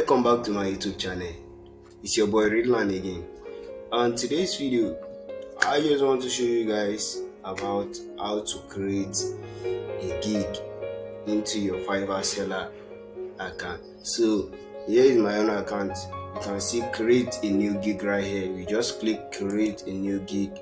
Welcome back to my YouTube channel. It's your boy Readlann again. On today's video, I just want to show you guys about how to create a gig into your Fiverr seller account. So here is my own account. You can see create a new gig right here. You just click create a new gig.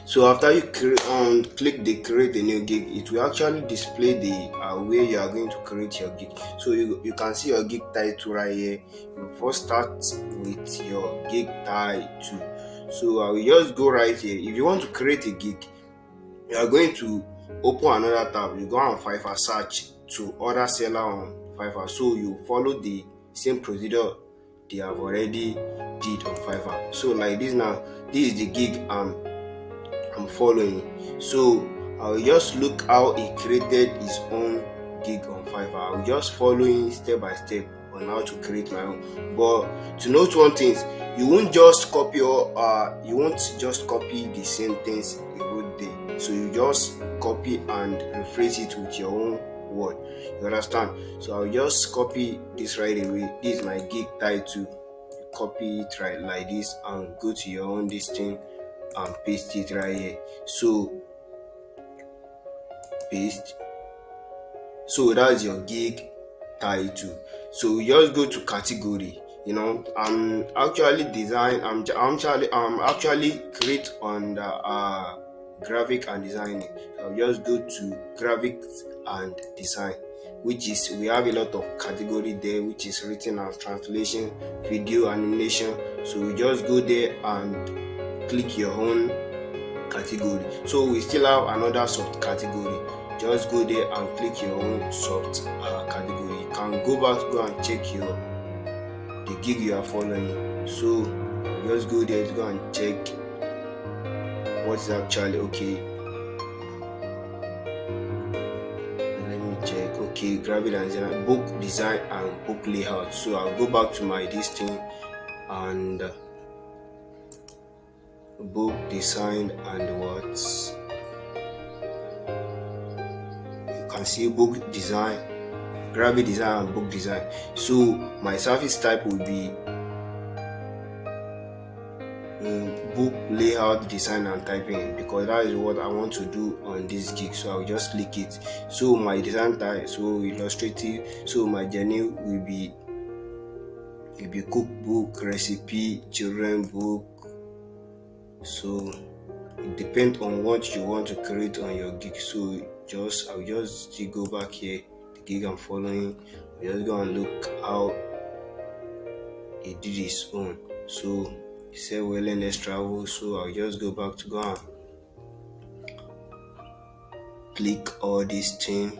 So after you click the create a new gig, it will actually display the where you are going to create your gig. So you can see your gig title right here. You first start with your gig title. So I will just go right here. If you want to create a gig, you are going to open another tab. You go on Fiverr, search to order seller on Fiverr. So you follow the same procedure they have already did on Fiverr. So like this now, this is the gig I'm following. So I will just look how he created his own gig on Fiverr. I will just following step by step on how to create my own. But to note one thing, you won't just copy the same things you wrote there. So you just copy and rephrase it with your own word. You understand? So I will just copy this right away. This is my gig title. You copy it right like this and go to your own this thing and paste it right here. So paste. So that's your gig title. So you just go to category. I'm actually create on the graphic and designing. So I'll just go to graphics and design, which is we have a lot of category there, which is written and translation, video, animation. So you just go there and click your own category. So we still have another subcategory. Just go there and click your own category. You can go and check the gig you are following. So just go there to go and check what's actually okay. Let me check. Okay, graphic and design, book design and book layout. So I'll go back to my this thing and book design and what you can see book design, graphic design and book design. So my service type will be book layout design and typing, because that is what I want to do on this gig. So I'll just click it. So my design type, so illustrative. So my journey will be cookbook, recipe, children book. So it depends on what you want to create on your gig. So I'll just go back here, the gig I'm following. I'll just go and look how he did his own. So he said wellness travel. So I'll just go back to go and click all these things.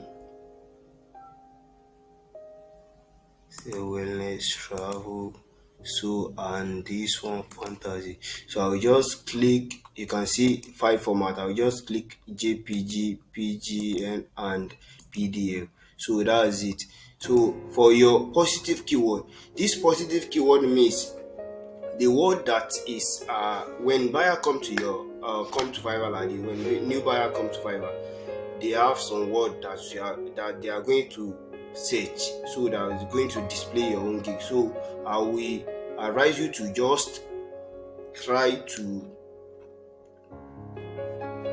Say wellness travel. So and this one fantasy. So I'll just click. You can see file format. I'll just click JPG, PGN and PDF. So that's it. So for your positive keyword, this positive keyword means the word that is when buyer come to Fiverr, like this, when new buyer come to Fiverr, they have some word that they are going to search, so that is going to display your own gig. So I will advise you to just try to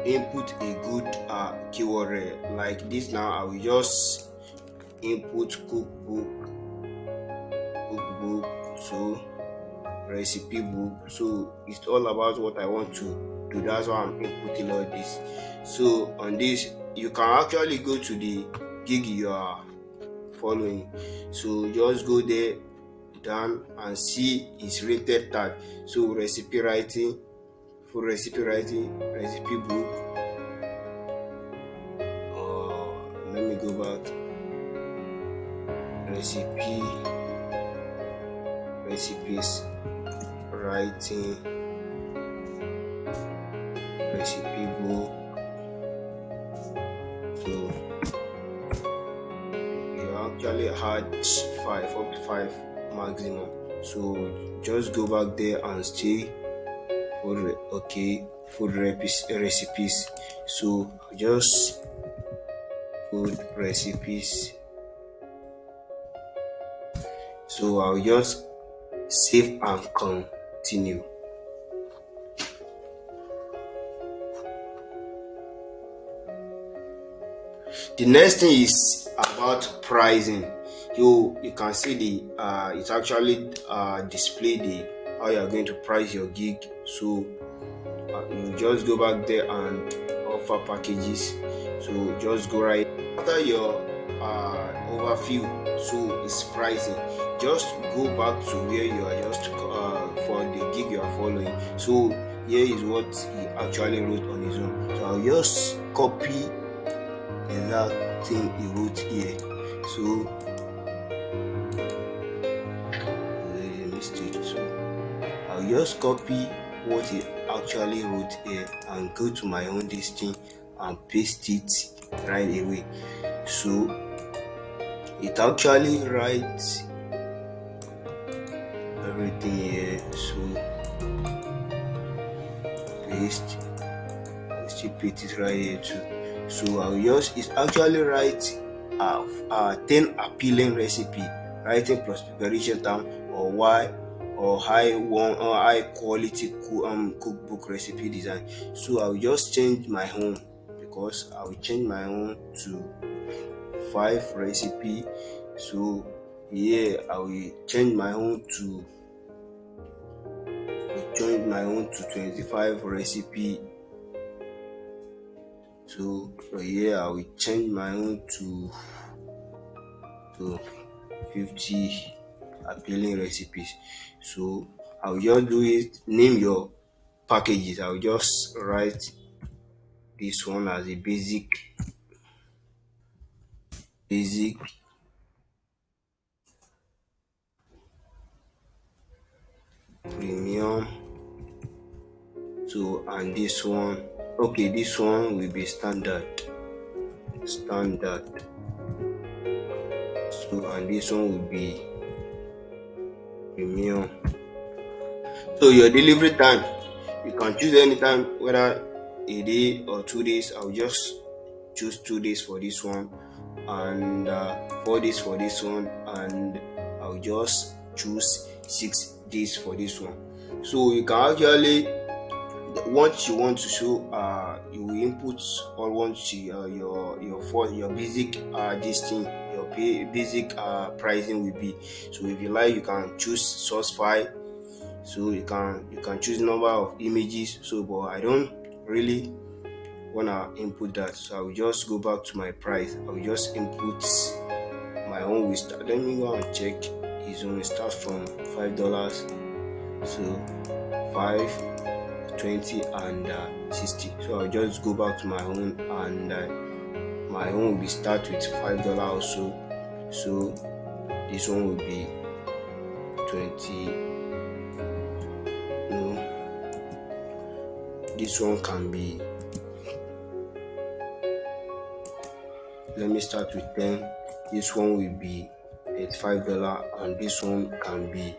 input a good keyword like this. Now I will just input cookbook, so recipe book. So it's all about what I want to do. That's why I'm inputting all this. So on this, you can actually go to the gig you are following. So just go there down and see its rated tag. So recipe writing, full recipe writing, recipe book. Let me go back. Recipes writing, recipe book. So you actually had up to 5 maximum. So just go back there and stay. Okay, recipes. So just food recipes. So I'll just save and continue. The next thing is about pricing. You can see the it actually display the how you are going to price your gig. So you just go back there and offer packages. So just go right after your overview. So it's pricing. Just go back to where you are just for the gig you are following. So here is what he actually wrote on his own. So I'll just copy exact thing he wrote here. So mistake. So I'll just copy what he actually wrote here and go to my own listing and paste it right away. So it actually writes everything here. So paste it right here too. So I'll just it actually write 10 appealing recipe, writing plus preparation time or why or high quality cookbook recipe design. So I'll just change my own because I will change my own to 5 recipe. So here I will change my own to 25 recipe. So here I will change my own to 50 appealing recipes. So I'll just do it. Name your packages. I'll just write this one as a basic premium. So and this one, okay, this one will be standard. So and this one will be premium. So your delivery time, you can choose anytime, whether a day or 2 days. I'll just choose 2 days for this one and 4 days for this one, and I'll just choose 6 days for this one. So you can actually, once you want to show, you will input or once your basic this thing, your basic pricing will be. So if you like, you can choose source file. So you can choose number of images. So but I don't really wanna input that, so I will just go back to my price. I will just input my own. Let me go and check his own. It starts from $5. So 5, 20 and 60. So I'll just go back to my own, and my own will be start with $5 also. So this one will be 20. No, this one can be, let me start with 10. This one will be $85, and this one can be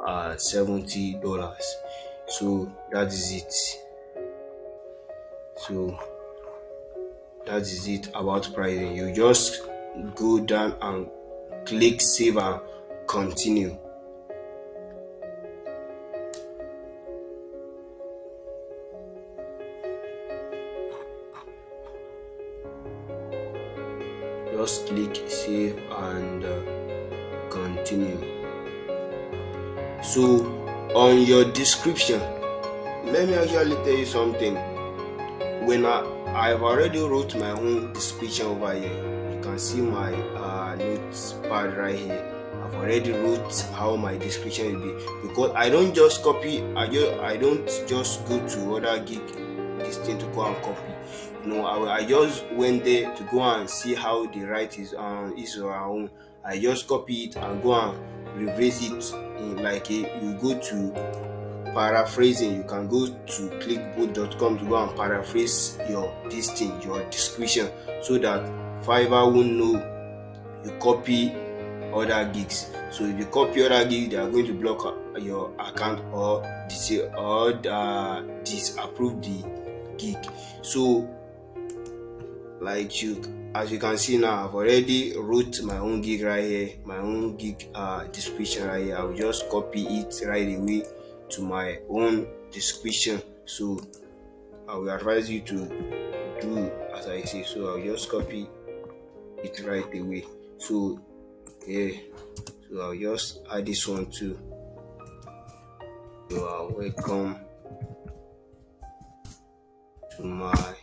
$70. So that is it. So that is it about pricing. You just go down and click save and continue. Just click save and continue. So on your description, let me actually tell you something. When I've already wrote my own description over here, you can see my notepad right here. I've already wrote how my description will be, because I don't just copy. I don't just go to other gig this thing to go and copy. I just went there to go and see how they write his or her own. I just copy it and go and reverse it in, like you go to paraphrasing. You can go to clickboard.com to go and paraphrase your description, so that Fiverr won't know you copy other gigs. So if you copy other gigs, they are going to block your account or disapprove the gig. So like you as you can see now, I've already wrote my own gig right here, my own gig description right here. I'll just copy it right away to my own description. So I will advise you to do as I say. So I'll just copy it right away. So yeah, so I'll just add this one too. You are welcome to my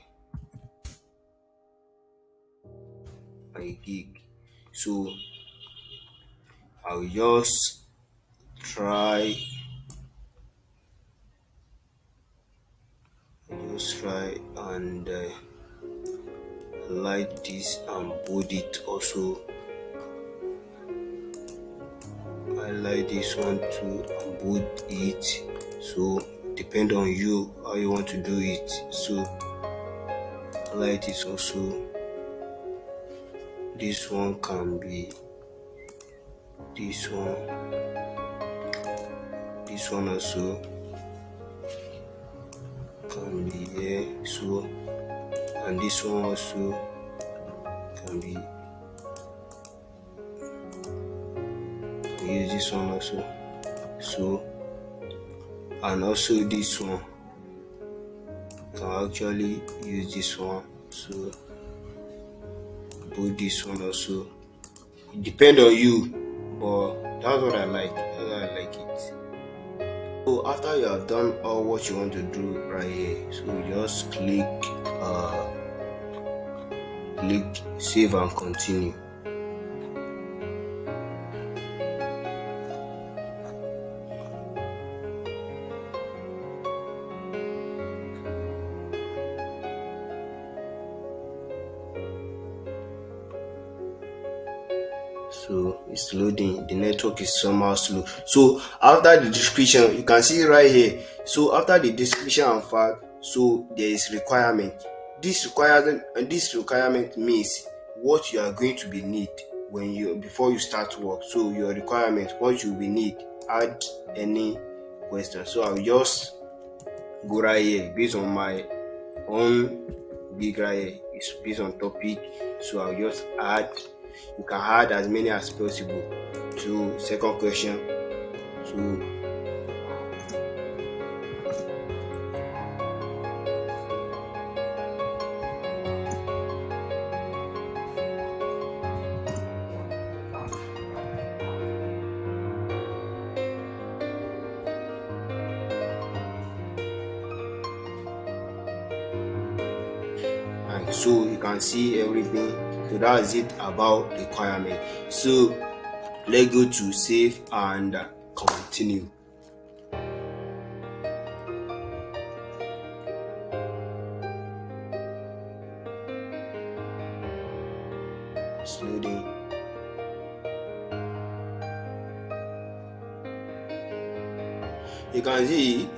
gig. So I'll just try and like this and bold it also. I like this one too and bold it. So depend on you how you want to do it. So I like this also. This one can be this one also can be here. So and this one also can be, use this one also. So and also this one can actually use this one. So put this one also. It depends on you, but that's what I like. I like it. So after you have done all what you want to do right here, so you just click save and continue. So it's loading. The network is somehow slow. So after the description, you can see right here. So after the description and fact, so there is requirement. This requirement means what you are going to be need before you start work. So your requirement, what you will need. Add any question. So I'll just go right here based on my own gig right here. It's based on topic. So I'll just add. You can add as many as possible. So second question. So and so you can see everything. So that's it about requirement. So let's go to save and continue. It's loading. You can see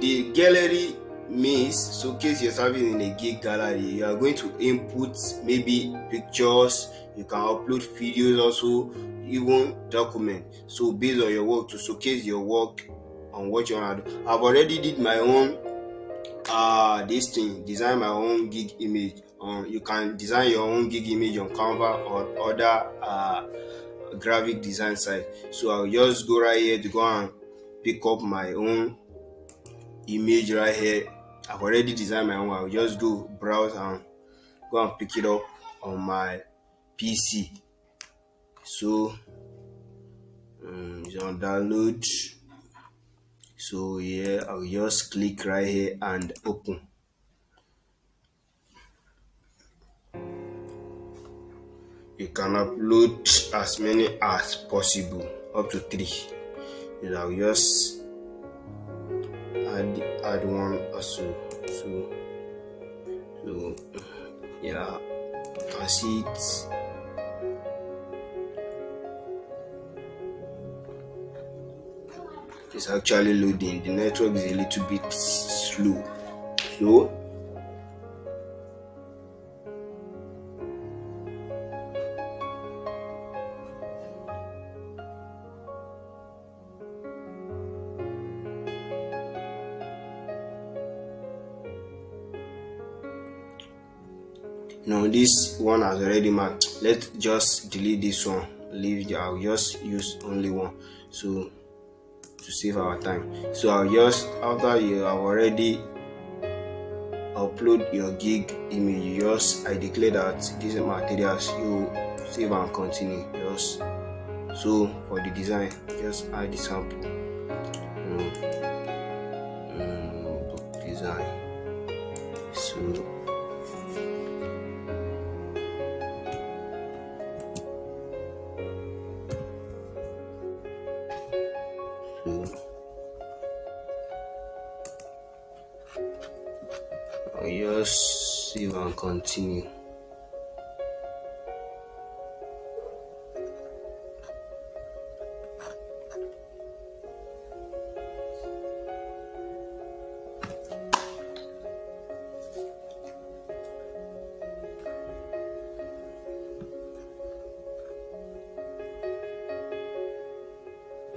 the gallery means showcase your service in a gig gallery. You are going to input maybe pictures, you can upload videos also, even document. So based on your work, to showcase your work on what you want to do. I've already did my own design my own gig image. You can design your own gig image on Canva or other graphic design site. So I'll just go right here to go and pick up my own image right here. I've already designed my own. I'll just go browse and go and pick it up on my PC. So it's on download. So yeah, I'll just click right here and open. You can upload as many as possible, up to 3. I'll just add one also. So yeah, you can see it. It's actually loading. The network is a little bit slow. So No, this one has already marked. Let's just delete this one. Leave the, I'll just use only one. So to save our time. So I'll just after you have already upload your gig image, you just I declare that these materials you save and continue. Just so for the design, just add the sample. Book design. So I'll just save and continue.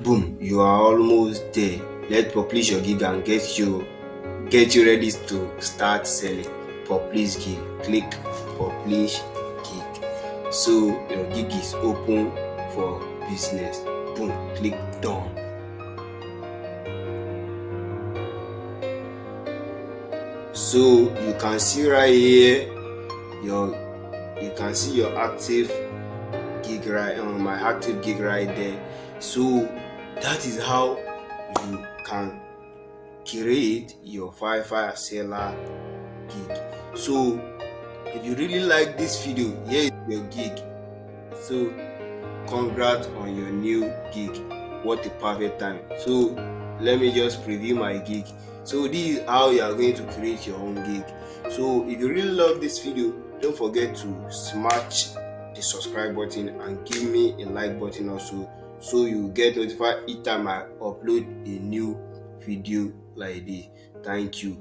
Boom, you are almost there. Let's publish your gig and get you ready to start selling. Publish gig. Click publish gig. So your gig is open for business. Boom, click done. So you can see right here your you can see your active gig right on my active gig right there. So that is how you can create your Fiverr seller gig. So if you really like this video, here is your gig. So congrats on your new gig. What a perfect time. So let me just preview my gig. So this is how you are going to create your own gig. So if you really love this video, don't forget to smash the subscribe button and give me a like button also, so you get notified each time I upload a new video like this. Thank you.